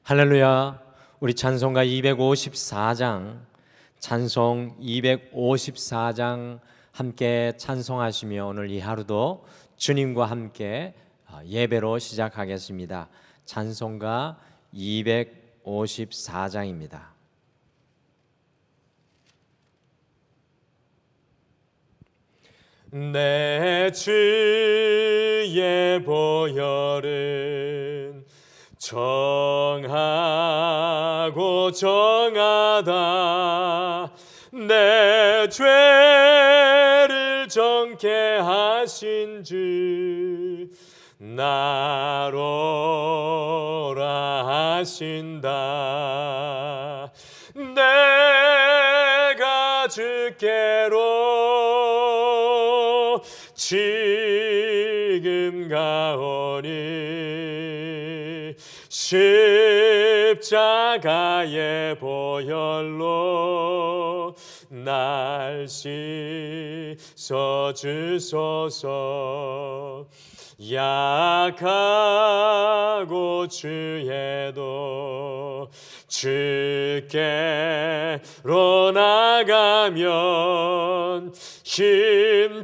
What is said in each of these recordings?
할렐루야. 우리 찬송가 254장, 찬송 254장 함께 찬송하시며 오늘 이 하루도 주님과 함께 예배로 시작하겠습니다. 찬송가 254장입니다. 내 주의 보혈은 정하고 정하다. 내 죄를 정케 하신 주 나로라 하신다. 내가 주께로 지금 가오니 십자가의 보혈로 날 씻어주소서. 약하고 주에도 주께로 나가면 힘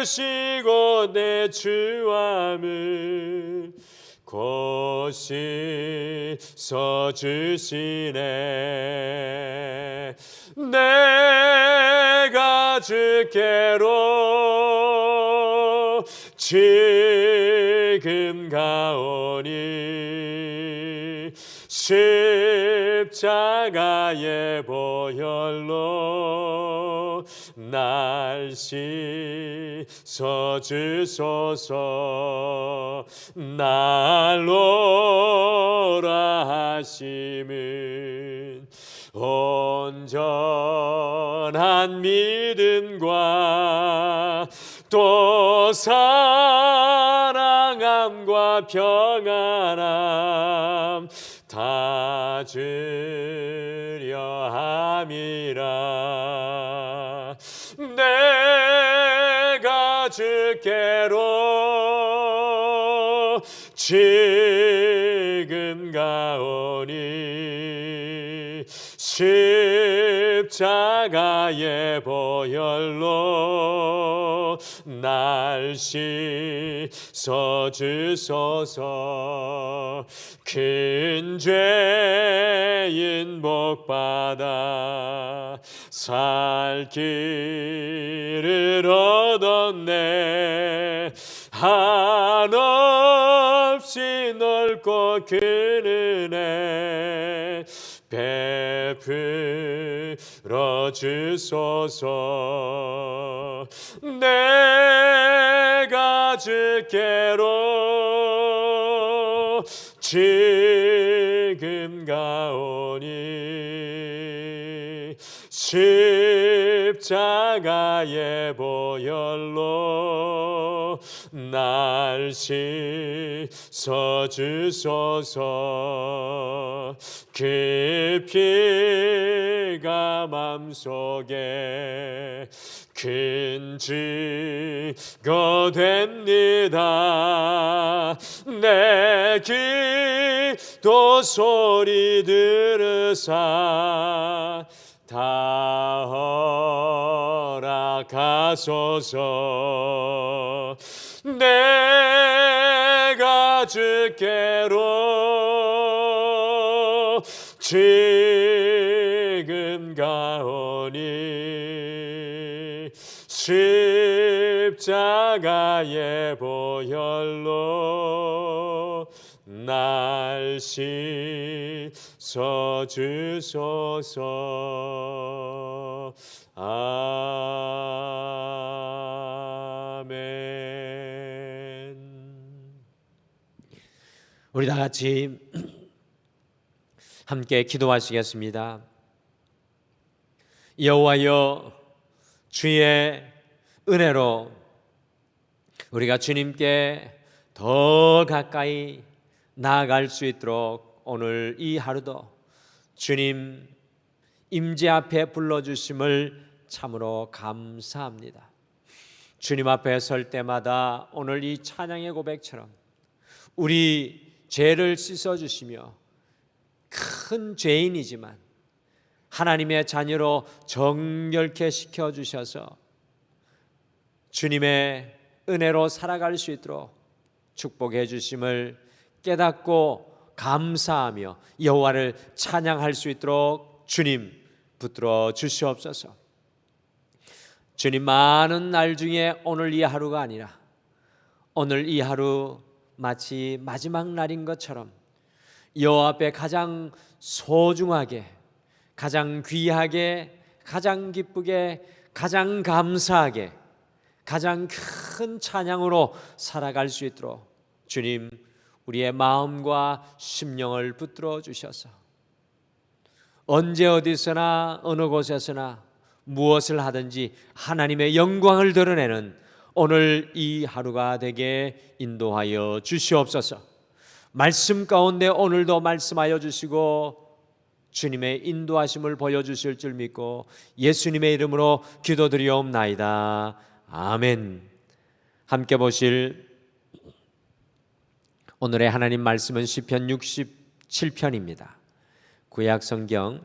주시고 내 주함을 곧 씻어주시네. 내가 주께로 지금 가오니 십자가의 보혈로 날 씻어주소서. 날로라 하심은 온전한 믿음과 또 사랑함과 평안함 다 주려 함이라. 내가 주께로 지금 가오니 십자가의 보혈로 날 씻어주소서. 큰 죄인 복받아 살 길을 얻었네. 한없이 넓고 큰 은혜 베풀어 주소서. 내가 주께로 지금 가오니 십자가의 보혈로 날 씻어주소서. 그 피가 맘속에 큰 증거 됩니다. 내 기도 소리 들으사 다 허락하소서. 내가 주께로 지금 가오니 십자가의 보혈로 날 씻어주소서. 아멘. 우리 다 같이 함께 기도하시겠습니다. 여호와여, 주의 은혜로 우리가 주님께 더 가까이 나아갈 수 있도록 오늘 이 하루도 주님 임재 앞에 불러주심을 참으로 감사합니다. 주님 앞에 설 때마다 오늘 이 찬양의 고백처럼 우리 죄를 씻어주시며 큰 죄인이지만 하나님의 자녀로 정결케 시켜주셔서 주님의 은혜로 살아갈 수 있도록 축복해 주심을 깨닫고 감사하며 여호와를 찬양할 수 있도록 주님 붙들어 주시옵소서. 주님, 많은 날 중에 오늘 이 하루가 아니라 오늘 이 하루 마치 마지막 날인 것처럼 여호와 앞에 가장 소중하게, 가장 귀하게, 가장 기쁘게, 가장 감사하게, 가장 큰 찬양으로 살아갈 수 있도록 주님 우리의 마음과 심령을 붙들어 주셔서 언제 어디서나 어느 곳에서나 무엇을 하든지 하나님의 영광을 드러내는 오늘 이 하루가 되게 인도하여 주시옵소서. 말씀 가운데 오늘도 말씀하여 주시고 주님의 인도하심을 보여주실 줄 믿고 예수님의 이름으로 기도드리옵나이다. 아멘. 함께 보실 오늘의 하나님 말씀은 시편 67편입니다. 구약 성경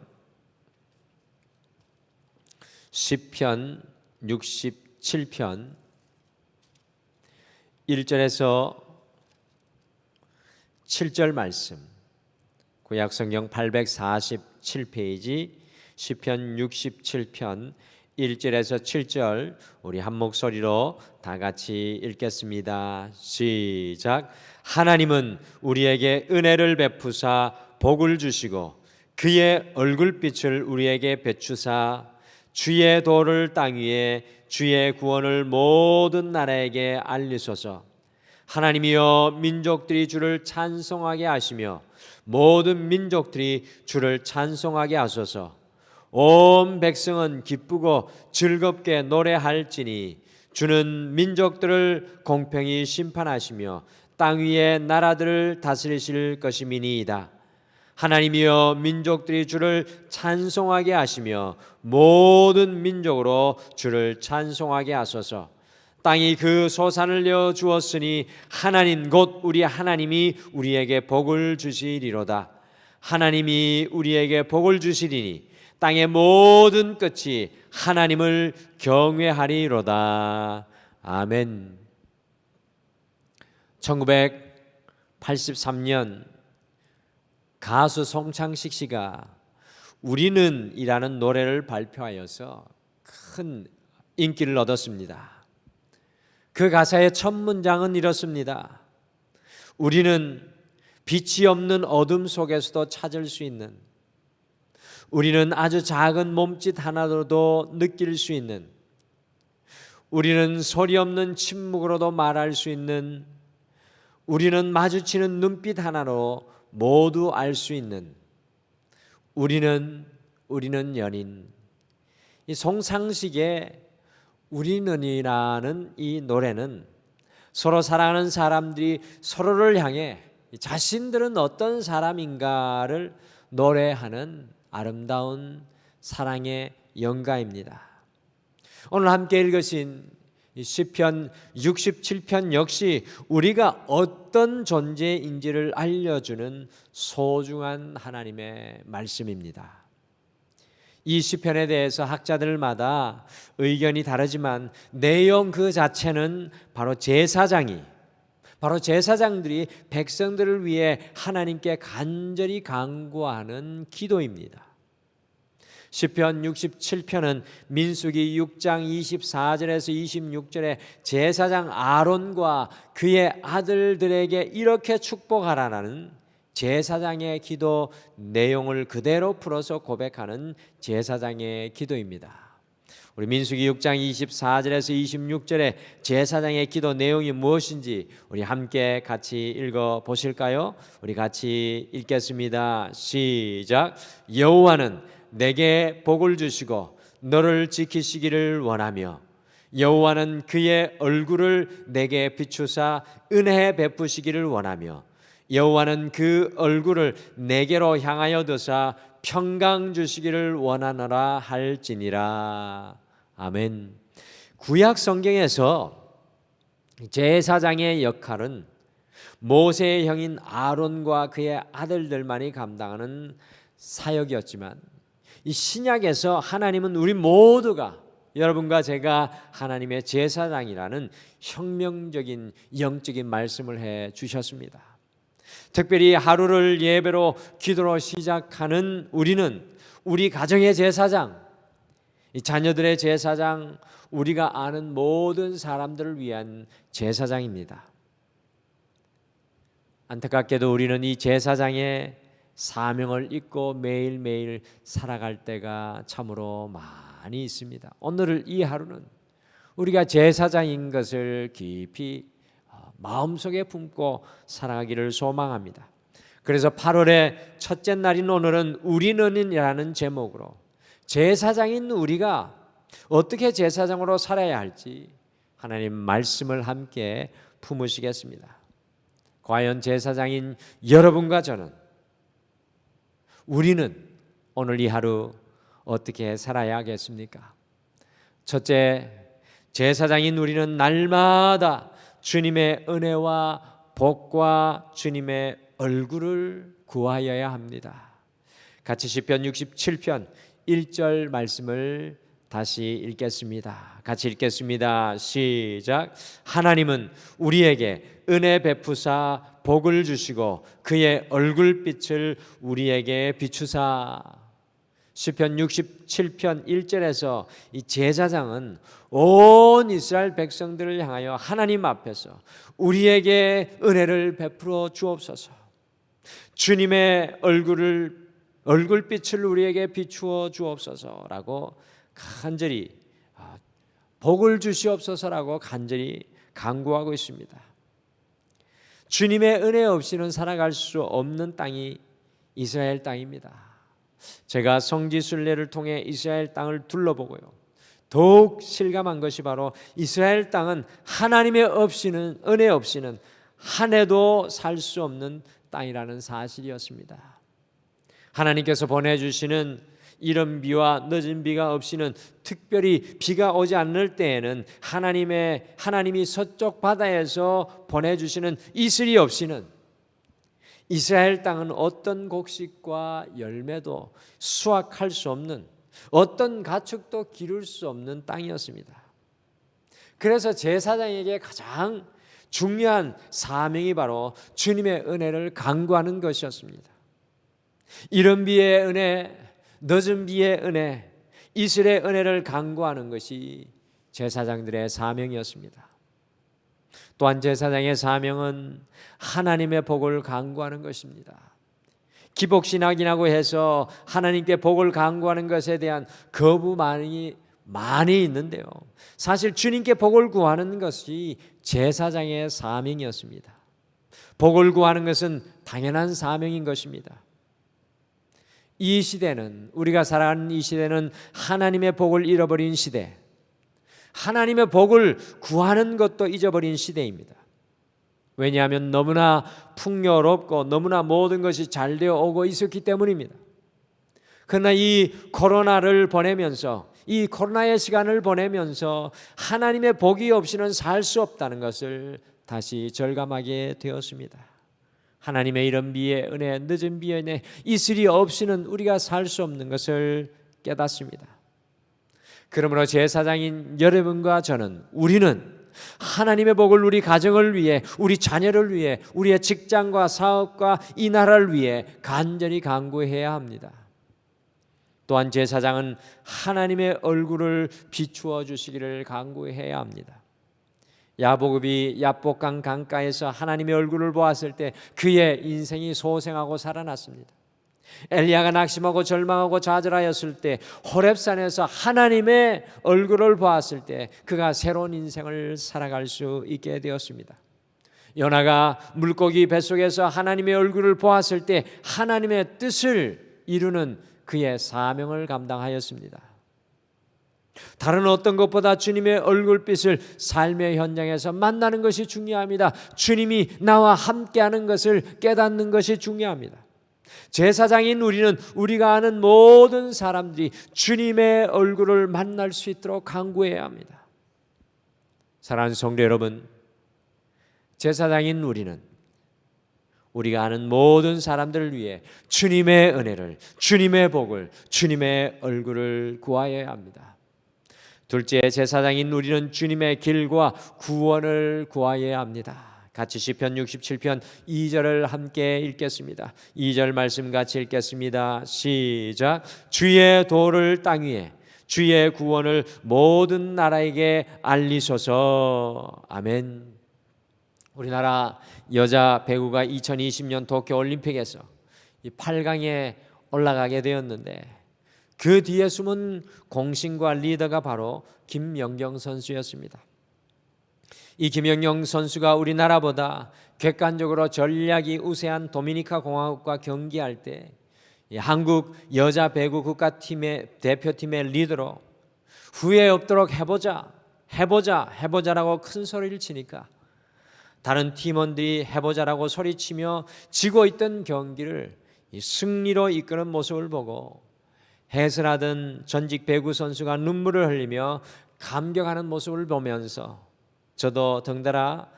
시편 67편 1절에서 7절 말씀, 구약 성경 847페이지 시편 67편 1절에서 7절 우리 한 목소리로 다 같이 읽겠습니다. 시작. 하나님은 우리에게 은혜를 베푸사 복을 주시고 그의 얼굴빛을 우리에게 비추사 주의 도를 땅 위에 주의 구원을 모든 나라에게 알리소서. 하나님이여, 민족들이 주를 찬송하게 하시며 모든 민족들이 주를 찬송하게 하소서. 온 백성은 기쁘고 즐겁게 노래할지니 주는 민족들을 공평히 심판하시며 땅 위의 나라들을 다스리실 것임이니이다. 하나님이여, 민족들이 주를 찬송하게 하시며 모든 민족으로 주를 찬송하게 하소서. 땅이 그 소산을 내어 주었으니 하나님 곧 우리 하나님이 우리에게 복을 주시리로다. 하나님이 우리에게 복을 주시리니 땅의 모든 끝이 하나님을 경외하리로다. 아멘. 1983년 가수 송창식 씨가 우리는 이라는 노래를 발표하여서 큰 인기를 얻었습니다. 그 가사의 첫 문장은 이렇습니다. 우리는 빛이 없는 어둠 속에서도 찾을 수 있는, 우리는 아주 작은 몸짓 하나로도 느낄 수 있는, 우리는 소리 없는 침묵으로도 말할 수 있는, 우리는 마주치는 눈빛 하나로 모두 알 수 있는, 우리는 연인. 이 송창식의 우리는이라는 이 노래는 서로 사랑하는 사람들이 서로를 향해 자신들은 어떤 사람인가를 노래하는 아름다운 사랑의 연가입니다. 오늘 함께 읽으신 시편 67편 역시 우리가 어떤 존재인지를 알려주는 소중한 하나님의 말씀입니다. 이 시편에 대해서 학자들마다 의견이 다르지만 내용 그 자체는 바로 제사장들이 백성들을 위해 하나님께 간절히 간구하는 기도입니다. 시편 67편은 민수기 6장 24절에서 26절에 제사장 아론과 그의 아들들에게 이렇게 축복하라는 제사장의 기도 내용을 그대로 풀어서 고백하는 제사장의 기도입니다. 우리 민수기 6장 24절에서 26절에 제사장의 기도 내용이 무엇인지 우리 함께 같이 읽어 보실까요? 우리 같이 읽겠습니다. 시작. 여호와는 내게 복을 주시고 너를 지키시기를 원하며 여호와는 그의 얼굴을 내게 비추사 은혜 베푸시기를 원하며 여호와는 그 얼굴을 내게로 향하여 드사 평강 주시기를 원하노라 할지니라. 아멘. 구약 성경에서 제사장의 역할은 모세의 형인 아론과 그의 아들들만이 감당하는 사역이었지만 이 신약에서 하나님은 우리 모두가, 여러분과 제가 하나님의 제사장이라는 혁명적인 영적인 말씀을 해 주셨습니다. 특별히 하루를 예배로 기도로 시작하는 우리는 우리 가정의 제사장, 이 자녀들의 제사장, 우리가 아는 모든 사람들을 위한 제사장입니다. 안타깝게도 우리는 이 제사장의 사명을 잊고 매일매일 살아갈 때가 참으로 많이 있습니다. 오늘 이 하루는 우리가 제사장인 것을 깊이 마음속에 품고 살아가기를 소망합니다. 그래서 8월의 첫째 날인 오늘은 우리는이라는 제목으로 제사장인 우리가 어떻게 제사장으로 살아야 할지 하나님 말씀을 함께 품으시겠습니다. 과연 제사장인 여러분과 저는, 우리는 오늘 이 하루 어떻게 살아야 하겠습니까? 첫째, 제사장인 우리는 날마다 주님의 은혜와 복과 주님의 얼굴을 구하여야 합니다. 같이 시편 67편 1절 말씀을 다시 읽겠습니다. 같이 읽겠습니다. 시작. 하나님은 우리에게 은혜 베푸사 복을 주시고 그의 얼굴빛을 우리에게 비추사. 시편 67편 1절에서 이 제사장은 온 이스라엘 백성들을 향하여 하나님 앞에서 우리에게 은혜를 베풀어 주옵소서, 주님의 얼굴빛을 우리에게 비추어 주옵소서라고 간절히, 복을 주시옵소서라고 간절히 간구하고 있습니다. 주님의 은혜 없이는 살아갈 수 없는 땅이 이스라엘 땅입니다. 제가 성지순례를 통해 이스라엘 땅을 둘러보고요, 더욱 실감한 것이 바로 이스라엘 땅은 하나님의 은혜 없이는 한 해도 살 수 없는 땅이라는 사실이었습니다. 하나님께서 보내주시는 이른 비와 늦은 비가 없이는, 특별히 비가 오지 않을 때에는 하나님이 서쪽 바다에서 보내주시는 이슬이 없이는 이스라엘 땅은 어떤 곡식과 열매도 수확할 수 없는, 어떤 가축도 기를 수 없는 땅이었습니다. 그래서 제사장에게 가장 중요한 사명이 바로 주님의 은혜를 간구하는 것이었습니다. 이른 비의 은혜, 늦은 비의 은혜, 이슬의 은혜를 간구하는 것이 제사장들의 사명이었습니다. 또한 제사장의 사명은 하나님의 복을 간구하는 것입니다. 기복신학이라고 해서 하나님께 복을 간구하는 것에 대한 거부반응이 많이 있는데요, 사실 주님께 복을 구하는 것이 제사장의 사명이었습니다. 복을 구하는 것은 당연한 사명인 것입니다. 이 시대는, 우리가 살아가는 이 시대는 하나님의 복을 잃어버린 시대, 하나님의 복을 구하는 것도 잊어버린 시대입니다. 왜냐하면 너무나 풍요롭고 너무나 모든 것이 잘 되어 오고 있었기 때문입니다. 그러나 이 코로나를 보내면서, 이 코로나의 시간을 보내면서 하나님의 복이 없이는 살 수 없다는 것을 다시 절감하게 되었습니다. 하나님의 이른 비의 은혜, 늦은 비의 은혜, 이슬이 없이는 우리가 살 수 없는 것을 깨닫습니다. 그러므로 제사장인 여러분과 저는, 우리는 하나님의 복을 우리 가정을 위해, 우리 자녀를 위해, 우리의 직장과 사업과 이 나라를 위해 간절히 간구해야 합니다. 또한 제사장은 하나님의 얼굴을 비추어 주시기를 간구해야 합니다. 야복업이 야복강 강가에서 하나님의 얼굴을 보았을 때 그의 인생이 소생하고 살아났습니다. 엘리야가 낙심하고 절망하고 좌절하였을 때 호렙산에서 하나님의 얼굴을 보았을 때 그가 새로운 인생을 살아갈 수 있게 되었습니다. 요나가 물고기 뱃속에서 하나님의 얼굴을 보았을 때 하나님의 뜻을 이루는 그의 사명을 감당하였습니다. 다른 어떤 것보다 주님의 얼굴빛을 삶의 현장에서 만나는 것이 중요합니다. 주님이 나와 함께하는 것을 깨닫는 것이 중요합니다. 제사장인 우리는 우리가 아는 모든 사람들이 주님의 얼굴을 만날 수 있도록 간구해야 합니다. 사랑하는 성도 여러분, 제사장인 우리는 우리가 아는 모든 사람들을 위해 주님의 은혜를, 주님의 복을, 주님의 얼굴을 구하여야 합니다. 둘째, 제사장인 우리는 주님의 길과 구원을 구하여야 합니다. 같이 시편 67편 2절을 함께 읽겠습니다. 2절 말씀 같이 읽겠습니다. 시작. 주의 도를 땅 위에, 주의 구원을 모든 나라에게 알리소서. 아멘. 우리나라 여자 배구가 2020년 도쿄올림픽에서 이 8강에 올라가게 되었는데 그 뒤에 숨은 공신과 리더가 바로 김연경 선수였습니다. 이 김연경 선수가 우리나라보다 객관적으로 전략이 우세한 도미니카 공화국과 경기할 때 한국 여자 배구 국가팀의 대표팀의 리더로 후회 없도록 해보자라고 큰 소리를 치니까 다른 팀원들이 해보자라고 소리치며 지고 있던 경기를 승리로 이끄는 모습을 보고 해설하던 전직 배구 선수가 눈물을 흘리며 감격하는 모습을 보면서 저도 덩달아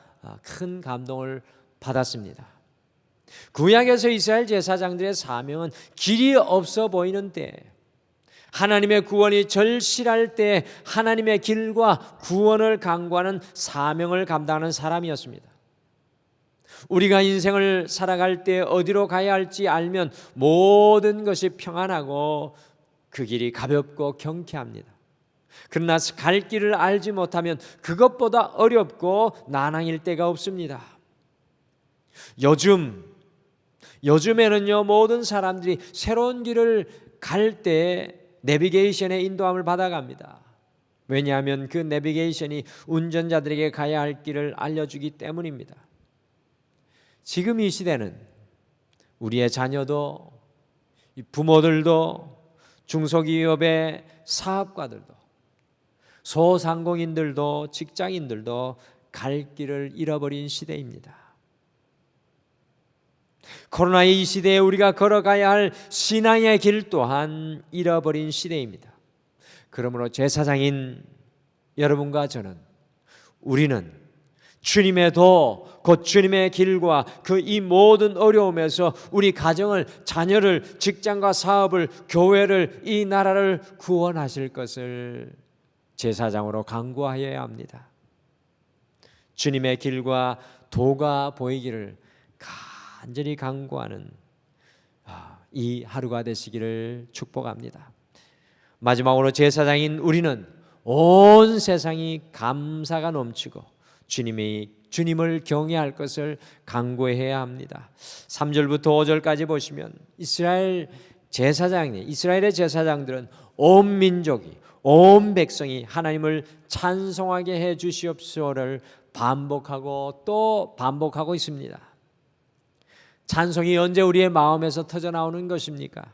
큰 감동을 받았습니다. 구약에서 이스라엘 제사장들의 사명은 길이 없어 보이는 때, 하나님의 구원이 절실할 때 하나님의 길과 구원을 강구하는 사명을 감당하는 사람이었습니다. 우리가 인생을 살아갈 때 어디로 가야 할지 알면 모든 것이 평안하고 그 길이 가볍고 경쾌합니다. 그러나 갈 길을 알지 못하면 그것보다 어렵고 난항일 때가 없습니다. 요즘에는요, 모든 사람들이 새로운 길을 갈 때 내비게이션의 인도함을 받아갑니다. 왜냐하면 그 내비게이션이 운전자들에게 가야 할 길을 알려주기 때문입니다. 지금 이 시대는 우리의 자녀도, 부모들도, 중소기업의 사업가들도, 소상공인들도, 직장인들도 갈 길을 잃어버린 시대입니다. 코로나의 이 시대에 우리가 걸어가야 할 신앙의 길 또한 잃어버린 시대입니다. 그러므로 제사장인 여러분과 저는, 우리는 주님의 도, 곧 주님의 길과 그 이 모든 어려움에서 우리 가정을, 자녀를, 직장과 사업을, 교회를, 이 나라를 구원하실 것을 제사장으로 간구하여야 합니다. 주님의 길과 도가 보이기를 간절히 간구하는 이 하루가 되시기를 축복합니다. 마지막으로 제사장인 우리는 온 세상이 감사가 넘치고 주님을 경외할 것을 간구해야 합니다. 3절부터 5절까지 보시면 이스라엘의 제사장들은 온 민족이, 온 백성이 하나님을 찬송하게 해 주시옵소서를 반복하고 또 반복하고 있습니다. 찬송이 언제 우리의 마음에서 터져나오는 것입니까?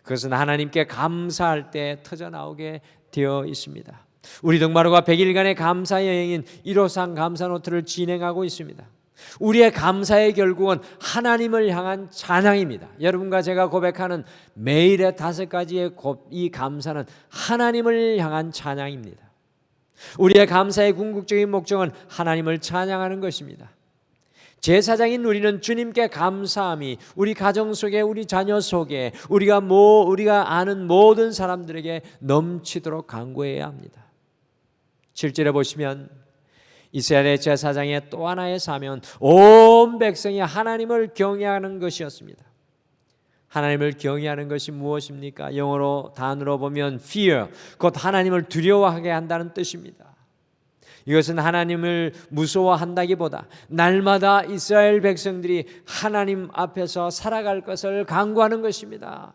그것은 하나님께 감사할 때 터져나오게 되어 있습니다. 우리 동마루가 100일간의 감사 여행인 1호상 감사노트를 진행하고 있습니다. 우리의 감사의 결국은 하나님을 향한 찬양입니다. 여러분과 제가 고백하는 매일의 5가지의 이 감사는 하나님을 향한 찬양입니다. 우리의 감사의 궁극적인 목적은 하나님을 찬양하는 것입니다. 제사장인 우리는 주님께 감사함이 우리 가정 속에, 우리 자녀 속에, 우리가 아는 모든 사람들에게 넘치도록 간구해야 합니다. 7절에 보시면 이스라엘의 제사장의 또 하나의 사명은 온 백성이 하나님을 경외하는 것이었습니다. 하나님을 경외하는 것이 무엇입니까? 영어로 단어로 보면 fear, 곧 하나님을 두려워하게 한다는 뜻입니다. 이것은 하나님을 무서워한다기보다 날마다 이스라엘 백성들이 하나님 앞에서 살아갈 것을 간구하는 것입니다.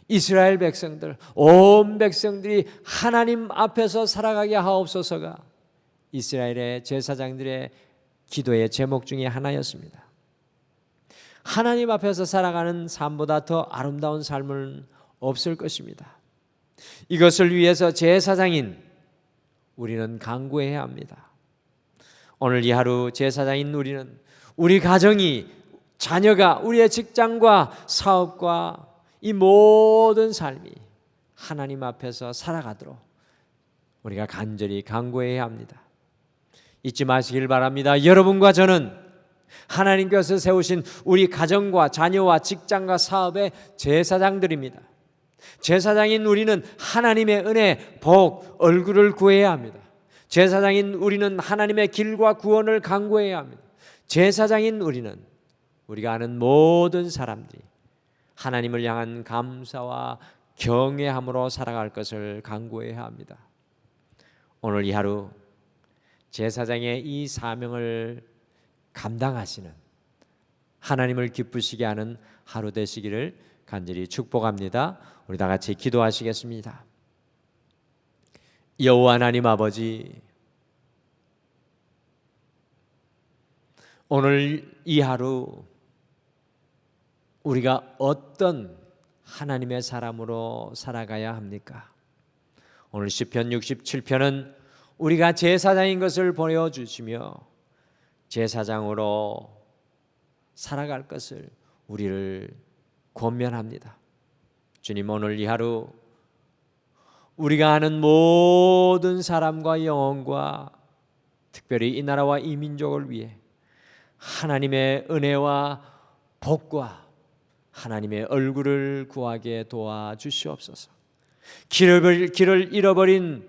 이스라엘 백성들, 온 백성들이 하나님 앞에서 살아가게 하옵소서가 이스라엘의 제사장들의 기도의 제목 중에 하나였습니다. 하나님 앞에서 살아가는 삶보다 더 아름다운 삶은 없을 것입니다. 이것을 위해서 제사장인 우리는 간구해야 합니다. 오늘 이 하루 제사장인 우리는 우리 가정이, 자녀가, 우리의 직장과 사업과 이 모든 삶이 하나님 앞에서 살아가도록 우리가 간절히 간구해야 합니다. 잊지 마시길 바랍니다. 여러분과 저는 하나님께서 세우신 우리 가정과 자녀와 직장과 사업의 제사장들입니다. 제사장인 우리는 하나님의 은혜, 복, 얼굴을 구해야 합니다. 제사장인 우리는 하나님의 길과 구원을 간구해야 합니다. 제사장인 우리는 우리가 아는 모든 사람들이 하나님을 향한 감사와 경외함으로 살아갈 것을 간구해야 합니다. 오늘 이 하루 제사장의 이 사명을 감당하시는, 하나님을 기쁘시게 하는 하루 되시기를 간절히 축복합니다. 우리 다 같이 기도하시겠습니다. 여호와 하나님 아버지, 오늘 이 하루 우리가 어떤 하나님의 사람으로 살아가야 합니까? 오늘 시편 67편은 우리가 제사장인 것을 보여주시며 제사장으로 살아갈 것을 우리를 권면합니다. 주님, 오늘 이 하루 우리가 아는 모든 사람과 영혼과 특별히 이 나라와 이 민족을 위해 하나님의 은혜와 복과 하나님의 얼굴을 구하게 도와주시옵소서. 길을 잃어버린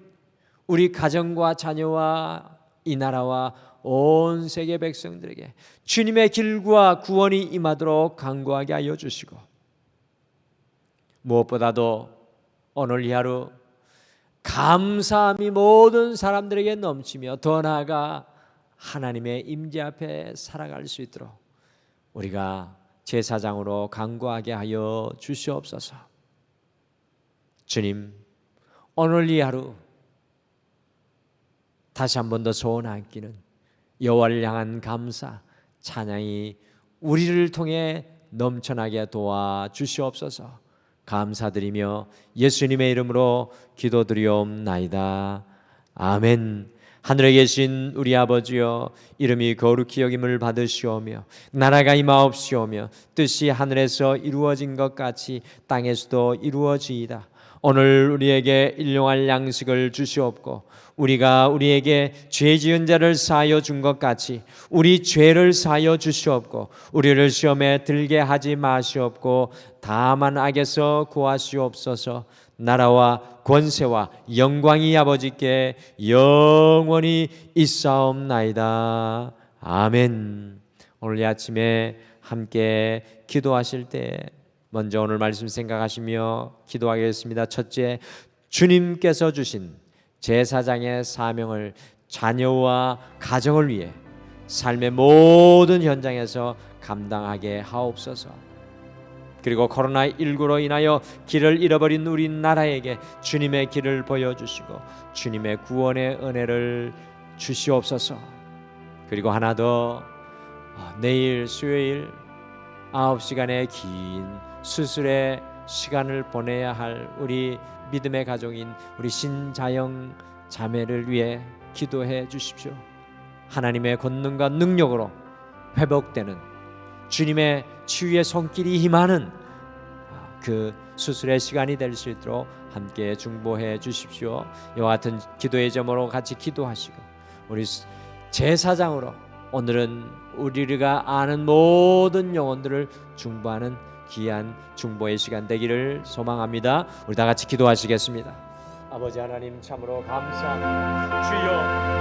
우리 가정과 자녀와 이 나라와 온 세계 백성들에게 주님의 길과 구원이 임하도록 간구하게 하여 주시고, 무엇보다도 오늘 이 하루 감사함이 모든 사람들에게 넘치며 더 나아가 하나님의 임재 앞에 살아갈 수 있도록 우리가 제사장으로 간구하게 하여 주시옵소서. 주님, 오늘 이 하루 다시 한 번 더 소원하기는 여호와를 향한 감사, 찬양이 우리를 통해 넘쳐나게 도와주시옵소서. 감사드리며 예수님의 이름으로 기도드리옵나이다. 아멘. 하늘에 계신 우리 아버지여, 이름이 거룩히 여김을 받으시오며 나라가 임하옵시오며 뜻이 하늘에서 이루어진 것 같이 땅에서도 이루어지이다. 오늘 우리에게 일용할 양식을 주시옵고 우리가 우리에게 죄 지은 자를 사하여 준 것 같이 우리 죄를 사하여 주시옵고 우리를 시험에 들게 하지 마시옵고 다만 악에서 구하시옵소서. 나라와 권세와 영광이 아버지께 영원히 있사옵나이다. 아멘. 오늘 이 아침에 함께 기도하실 때 먼저 오늘 말씀 생각하시며 기도하겠습니다. 첫째, 주님께서 주신 제사장의 사명을 자녀와 가정을 위해 삶의 모든 현장에서 감당하게 하옵소서. 그리고 코로나19로 인하여 길을 잃어버린 우리나라에게 주님의 길을 보여주시고 주님의 구원의 은혜를 주시옵소서. 그리고 하나 더, 내일 수요일 9시간의 긴 수술의 시간을 보내야 할 우리 믿음의 가족인 우리 신자영 자매를 위해 기도해 주십시오. 하나님의 권능과 능력으로 회복되는 주님의 치유의 손길이 임하는 그 수술의 시간이 될 수 있도록 함께 중보해 주십시오. 이와 같은 기도의 점으로 같이 기도하시고 우리 제사장으로 오늘은 우리가 아는 모든 영혼들을 중보하는 귀한 중보의 시간 되기를 소망합니다. 우리 다 같이 기도하시겠습니다. 아버지 하나님, 참으로 감사합니다. 주여,